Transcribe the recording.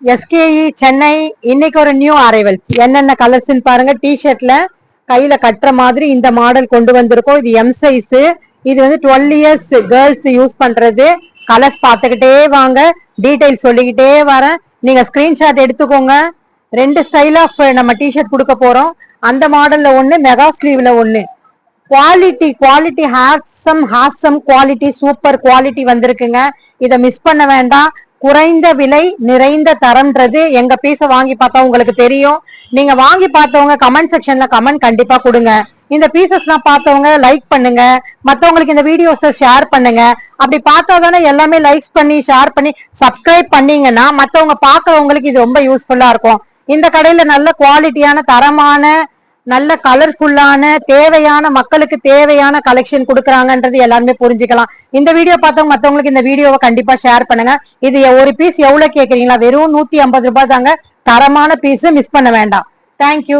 எஸ்கேஇ சென்னை இன்னைக்கு ஒரு new arrivals. என்னென்ன கலர்ஸ் பாருங்க. டிஷர்ட்ல கையில கட்டுற மாதிரி இந்த மாடல் கொண்டு வந்திருக்கோம். இது எம் சைஸ். இது வந்து 12 இயர்ஸ் கேர்ள்ஸ் யூஸ் பண்றது. கலர்ஸ் பார்த்துக்கிட்டே வாங்க, டீடைல் சொல்லிக்கிட்டே வரேன். நீங்க ஸ்கிரீன்ஷாட் எடுத்துக்கோங்க. 2 ஸ்டைல் ஆஃப் நம்ம டிஷர்ட் கொடுக்க போறோம். அந்த மாடல்ல ஒண்ணு, மெகா ஸ்லீவ்ல ஒண்ணு. குவாலிட்டி ஹாசம் குவாலிட்டி, சூப்பர் குவாலிட்டி வந்திருக்குங்க. இத மிஸ் பண்ண வேண்டாம். குறைந்த விலை நிறைந்த தரம்ன்றது எங்க பீஸ வாங்கி பார்த்தா உங்களுக்கு தெரியும். நீங்க வாங்கி பார்த்தவங்க கமெண்ட் செக்ஷன்ல கமெண்ட் கண்டிப்பா கொடுங்க. இந்த பீசஸ்லாம் பார்த்தவங்க லைக் பண்ணுங்க, மத்தவங்களுக்கு இந்த வீடியோஸை ஷேர் பண்ணுங்க. அப்படி பார்த்தா தானே எல்லாமே லைக்ஸ் பண்ணி ஷேர் பண்ணி சப்ஸ்கிரைப் பண்ணீங்கன்னா மத்தவங்க பாக்குறவங்களுக்கு இது ரொம்ப யூஸ்ஃபுல்லா இருக்கும். இந்த கடையில நல்ல குவாலிட்டியான தரமான நல்ல கலர்ஃபுல்லான தேவையான மக்களுக்கு தேவையான கலெக்ஷன் கொடுக்குறாங்கன்றது எல்லாருமே புரிஞ்சுக்கலாம். இந்த வீடியோ பார்த்தவங்க மத்தவங்களுக்கு இந்த வீடியோவை கண்டிப்பா ஷேர் பண்ணுங்க. இது ஒரு பீஸ் எவ்வளவு கேக்குறீங்களா? வெறும் 150 ரூபாய் தாங்க. தரமான பீஸ், மிஸ் பண்ண வேண்டாம். தேங்க்யூ.